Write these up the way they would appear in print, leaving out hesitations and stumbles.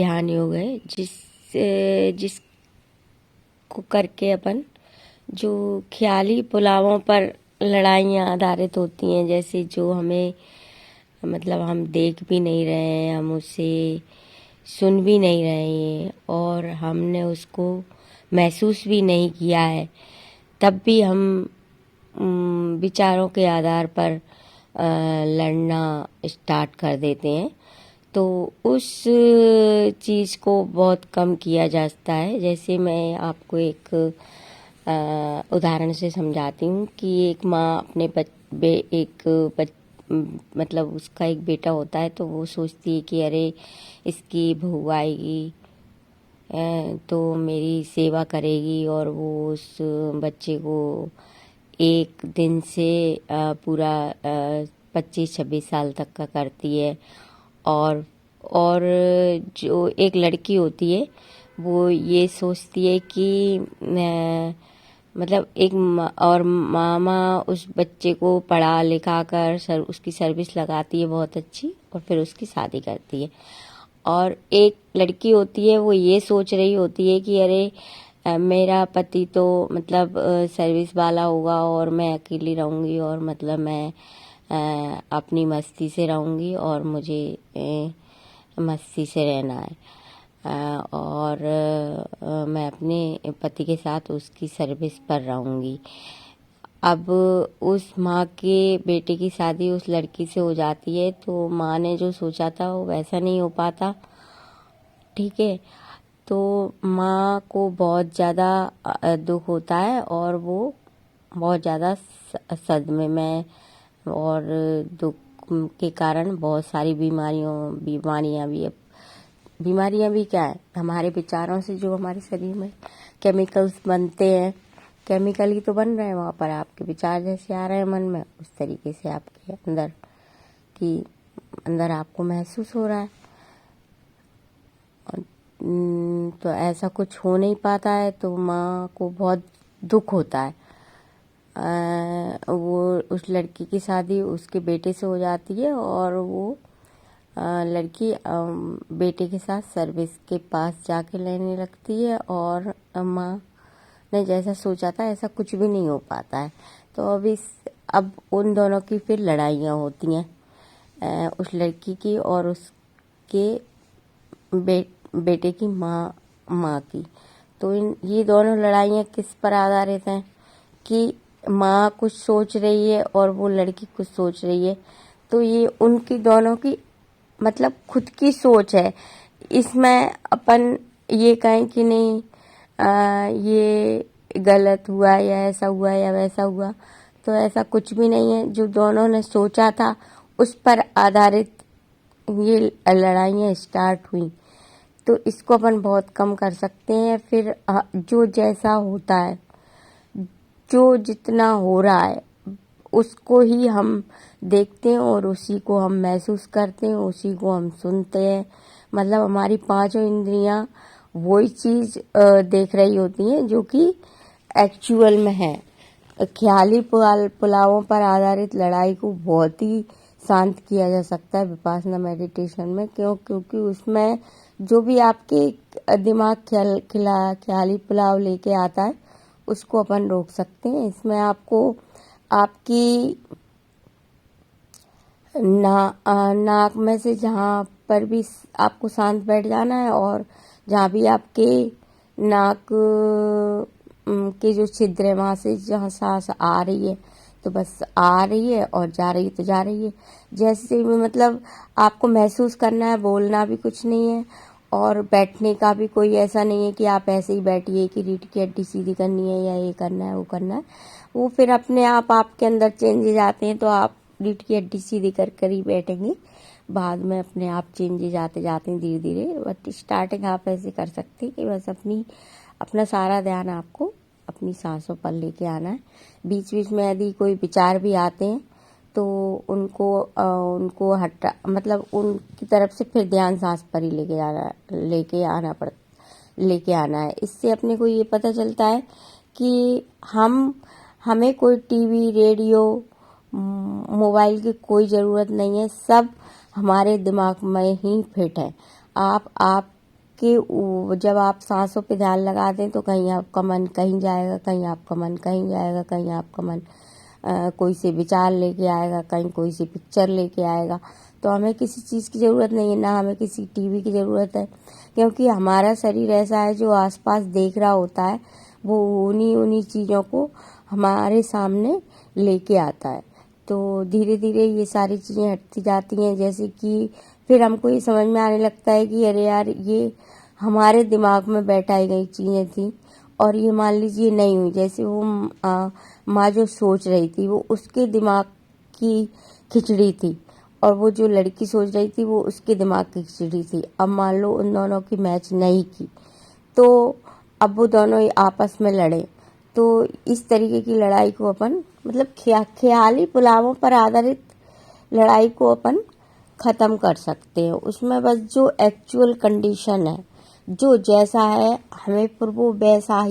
ध्यान योग है जिसको करके अपन जो ख्याली पुलावों पर लड़ाइयाँ आधारित होती हैं, जैसे जो हमें मतलब हम देख भी नहीं रहे हैं, हम उसे सुन भी नहीं रहे हैं और हमने उसको महसूस भी नहीं किया है, तब भी हम विचारों के आधार पर लड़ना स्टार्ट कर देते हैं। तो उस चीज़ को बहुत कम किया जा सकता है। जैसे मैं आपको एक उदाहरण से समझाती हूँ कि एक माँ अपने मतलब उसका एक बेटा होता है, तो वो सोचती है कि अरे इसकी बहू आएगी तो मेरी सेवा करेगी, और वो उस बच्चे को एक दिन से पूरा 25-26 साल तक का करती है। और जो एक लड़की होती है वो ये सोचती है कि मतलब और मामा उस बच्चे को पढ़ा लिखा कर उसकी सर्विस लगाती है बहुत अच्छी, और फिर उसकी शादी करती है। और एक लड़की होती है वो ये सोच रही होती है कि अरे मेरा पति तो मतलब सर्विस वाला होगा और मैं अकेली रहूँगी, और मतलब मैं अपनी मस्ती से रहूँगी और मुझे मस्ती से रहना है, और मैं अपने पति के साथ उसकी सर्विस पर रहूँगी। अब उस माँ के बेटे की शादी उस लड़की से हो जाती है, तो माँ ने जो सोचा था वो वैसा नहीं हो पाता, ठीक है। तो माँ को बहुत ज़्यादा दुख होता है और वो बहुत ज़्यादा सदमे में, और दुख के कारण बहुत सारी बीमारियां भी क्या है, हमारे विचारों से जो हमारे शरीर में केमिकल्स बनते हैं, केमिकल ही तो बन रहे हैं वहाँ पर। आपके विचार जैसे आ रहे हैं मन में, उस तरीके से आपके अंदर आपको महसूस हो रहा है। तो ऐसा कुछ हो नहीं पाता है, तो माँ को बहुत दुख होता है। वो उस लड़की की शादी उसके बेटे से हो जाती है, और वो लड़की बेटे के साथ सर्विस के पास जाके रहने लगती है, और माँ ने जैसा सोचा था ऐसा कुछ भी नहीं हो पाता है। तो अब उन दोनों की फिर लड़ाइयाँ होती हैं, उस लड़की की और उसके बेटे की माँ की। तो ये दोनों लड़ाइयाँ किस पर आधारित हैं कि माँ कुछ सोच रही है और वो लड़की कुछ सोच रही है। तो ये उनकी दोनों की मतलब खुद की सोच है। इसमें अपन ये कहें कि नहीं ये गलत हुआ या ऐसा हुआ या वैसा हुआ, तो ऐसा कुछ भी नहीं है। जो दोनों ने सोचा था उस पर आधारित ये लड़ाइयाँ स्टार्ट हुई। तो इसको अपन बहुत कम कर सकते हैं। फिर जो जैसा होता है, जो जितना हो रहा है, उसको ही हम देखते हैं और उसी को हम महसूस करते हैं, उसी को हम सुनते हैं। मतलब हमारी पांचों इंद्रियां वही चीज देख रही होती हैं जो कि एक्चुअल में है। ख्याली पुलावों पर आधारित लड़ाई को बहुत ही शांत किया जा सकता है विपासना मेडिटेशन में। क्योंकि उसमें जो भी आपके दिमाग ख्याली पुलाव लेके आता है उसको अपन रोक सकते हैं। इसमें आपको आपकी नाक में से जहाँ पर भी आपको शांत बैठ जाना है, और जहाँ भी आपके नाक के जो छिद्र है वहाँ से जहाँ सांस आ रही है तो बस आ रही है, और जा रही है तो जा रही है। जैसे भी मतलब आपको महसूस करना है, बोलना भी कुछ नहीं है, और बैठने का भी कोई ऐसा नहीं है कि आप ऐसे ही बैठिए कि रीढ़ की हड्डी सीधी करनी है या ये करना है वो करना है। वो फिर अपने आप आपके अंदर चेंजेज आते हैं, तो आप रीढ़ की हड्डी सीधी कर ही बैठेंगे। बाद में अपने आप चेंजेज आते जाते हैं धीरे धीरे। बट स्टार्टिंग आप ऐसे कर सकते हैं कि बस अपना सारा ध्यान आपको अपनी सांसों पर लेके आना है। बीच बीच में यदि कोई विचार भी आते हैं तो उनको मतलब उनकी तरफ से फिर ध्यान सांस पर ही लेके आना है। इससे अपने को ये पता चलता है कि हमें कोई टीवी, रेडियो, मोबाइल की कोई ज़रूरत नहीं है। सब हमारे दिमाग में ही फिट है। आप कि जब आप सांसों पे ध्यान लगाते हैं तो कहीं आपका मन कहीं जाएगा, कहीं आपका मन कहीं जाएगा, कहीं आपका मन कोई से विचार लेके आएगा, कहीं कोई सी पिक्चर लेके आएगा। तो हमें किसी चीज़ की ज़रूरत नहीं है, ना हमें किसी टीवी की ज़रूरत है, क्योंकि हमारा शरीर ऐसा है जो आसपास देख रहा होता है वो उन्हीं चीज़ों को हमारे सामने लेके आता है। तो धीरे धीरे ये सारी चीज़ें हटती जाती हैं, जैसे कि फिर हमको ये समझ में आने लगता है कि अरे यार ये हमारे दिमाग में बैठाई गई चीज़ें थी और ये मान लीजिए नहीं हुई। जैसे वो माँ जो सोच रही थी वो उसके दिमाग की खिचड़ी थी और वो जो लड़की सोच रही थी वो उसके दिमाग की खिचड़ी थी। अब मान लो उन दोनों की मैच नहीं की तो अब वो दोनों आपस में लड़े। तो इस तरीके की लड़ाई को अपन मतलब ख्याली पुलावों पर आधारित लड़ाई को अपन ख़त्म कर सकते हैं। उसमें बस जो एक्चुअल कंडीशन है, जो जैसा है हमें पर वो वैसा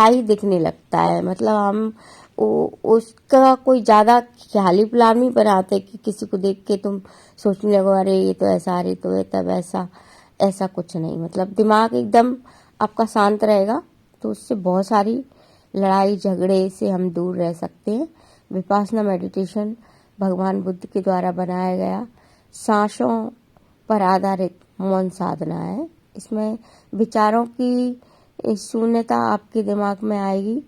ही दिखने लगता है। मतलब हम उसका कोई ज़्यादा ख्याली प्लान नहीं बनाते कि किसी को देख के तुम सोचने लगो अरे ये तो ऐसा, अरे तो ये तब ऐसा कुछ नहीं। मतलब दिमाग एकदम आपका शांत रहेगा तो उससे बहुत सारी लड़ाई झगड़े से हम दूर रह सकते हैं। विपासना मेडिटेशन भगवान बुद्ध के द्वारा बनाया गया सांसों पर आधारित मौन साधना है। इसमें विचारों की शून्यता आपके दिमाग में आएगी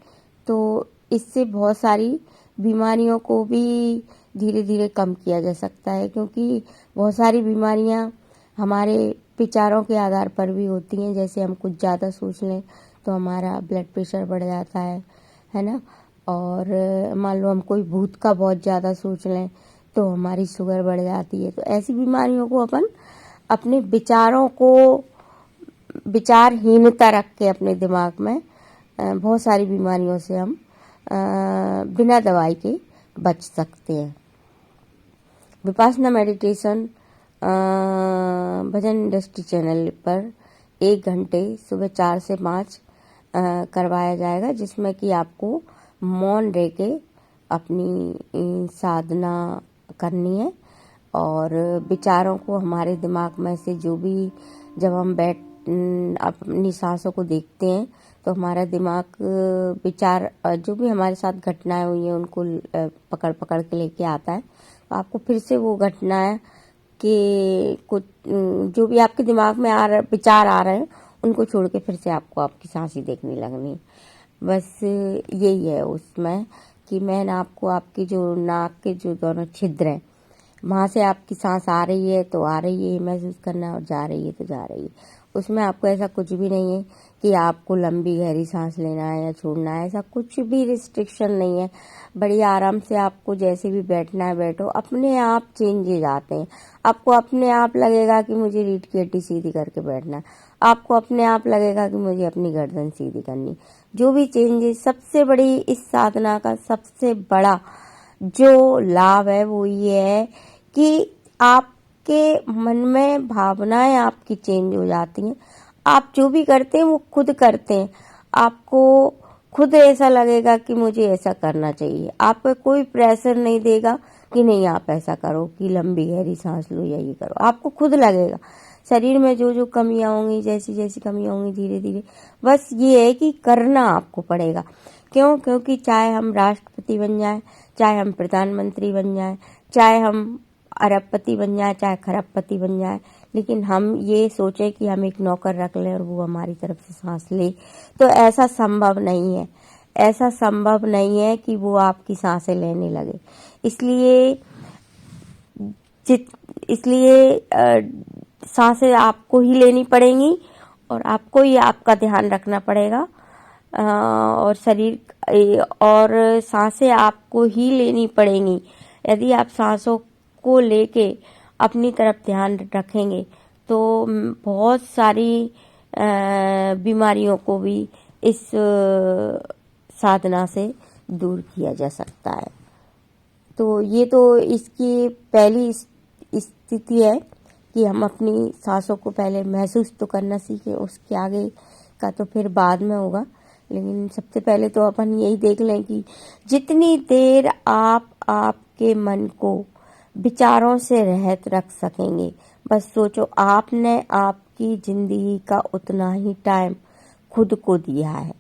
तो इससे बहुत सारी बीमारियों को भी धीरे धीरे कम किया जा सकता है, क्योंकि बहुत सारी बीमारियां हमारे विचारों के आधार पर भी होती हैं। जैसे हम कुछ ज़्यादा सोच लें तो हमारा ब्लड प्रेशर बढ़ जाता है ना। और मान लो हम कोई भूत का बहुत ज़्यादा सोच लें तो हमारी शुगर बढ़ जाती है। तो ऐसी बीमारियों को अपन अपने विचारों को विचारहीनता रख के अपने दिमाग में बहुत सारी बीमारियों से हम बिना दवाई के बच सकते हैं। विपासना मेडिटेशन भजन इंडस्ट्री चैनल पर 1 घंटे सुबह 4 से 5 करवाया जाएगा, जिसमें कि आपको मौन रह के अपनी साधना करनी है और विचारों को हमारे दिमाग में से जो भी जब हम अपनी सांसों को देखते हैं तो हमारा दिमाग विचार जो भी हमारे साथ घटनाएं हुई हैं उनको पकड़ के लेके आता है। तो आपको फिर से वो घटनाएं कि कुछ जो भी आपके दिमाग में विचार आ रहे हैं उनको छोड़ के फिर से आपको आपकी सांसें देखने लगनी। बस यही है उसमें कि मैं आपको आपकी जो नाक के जो दोनों छिद्र हैं वहाँ से आपकी सांस आ रही है तो आ रही है महसूस करना और जा रही है तो जा रही है। उसमें आपको ऐसा कुछ भी नहीं है कि आपको लंबी गहरी सांस लेना है या छोड़ना है, ऐसा कुछ भी रिस्ट्रिक्शन नहीं है। बड़ी आराम से आपको जैसे भी बैठना है बैठो, अपने आप चेंजेज आते हैं। आपको अपने आप लगेगा कि मुझे रीढ़ की हड्डी सीधी करके बैठना है, आपको अपने आप लगेगा कि मुझे अपनी गर्दन सीधी करनी। जो भी चेंजेस, सबसे बड़ी इस साधना का सबसे बड़ा जो लाभ है वो ये है कि आपके मन में भावनाएं आपकी चेंज हो जाती हैं। आप जो भी करते हैं वो खुद करते हैं, आपको खुद ऐसा लगेगा कि मुझे ऐसा करना चाहिए। आप पे कोई प्रेशर नहीं देगा कि नहीं आप ऐसा करो, कि लंबी गहरी सांस लो या ये करो। आपको खुद लगेगा शरीर में जो जो कमियां होंगी, जैसी जैसी कमियां होंगी धीरे धीरे, बस ये है कि करना आपको पड़ेगा। क्योंकि चाहे हम राष्ट्रपति बन जाएं, चाहे हम प्रधानमंत्री बन जाएं, चाहे हम अरबपति बन जाए, चाहे खरबपति बन जाए, लेकिन हम ये सोचे कि हम एक नौकर रख लें और वो हमारी तरफ से सांस ले, तो ऐसा संभव नहीं है। ऐसा संभव नहीं है कि वो आपकी सांसें लेने लगे। इसलिए सांसें आपको ही लेनी पड़ेंगी और आपको ही आपका ध्यान रखना पड़ेगा और सांसें आपको ही लेनी पड़ेंगी। यदि आप सांसों को लेके अपनी तरफ ध्यान रखेंगे तो बहुत सारी बीमारियों को भी इस साधना से दूर किया जा सकता है। तो ये तो इसकी पहली स्थिति है कि हम अपनी सांसों को पहले महसूस तो करना सीखें, उसके आगे का तो फिर बाद में होगा। लेकिन सबसे पहले तो अपन यही देख लें कि जितनी देर आप आपके मन को विचारों से रहित रख सकेंगे, बस सोचो, आपने आपकी जिंदगी का उतना ही टाइम खुद को दिया है,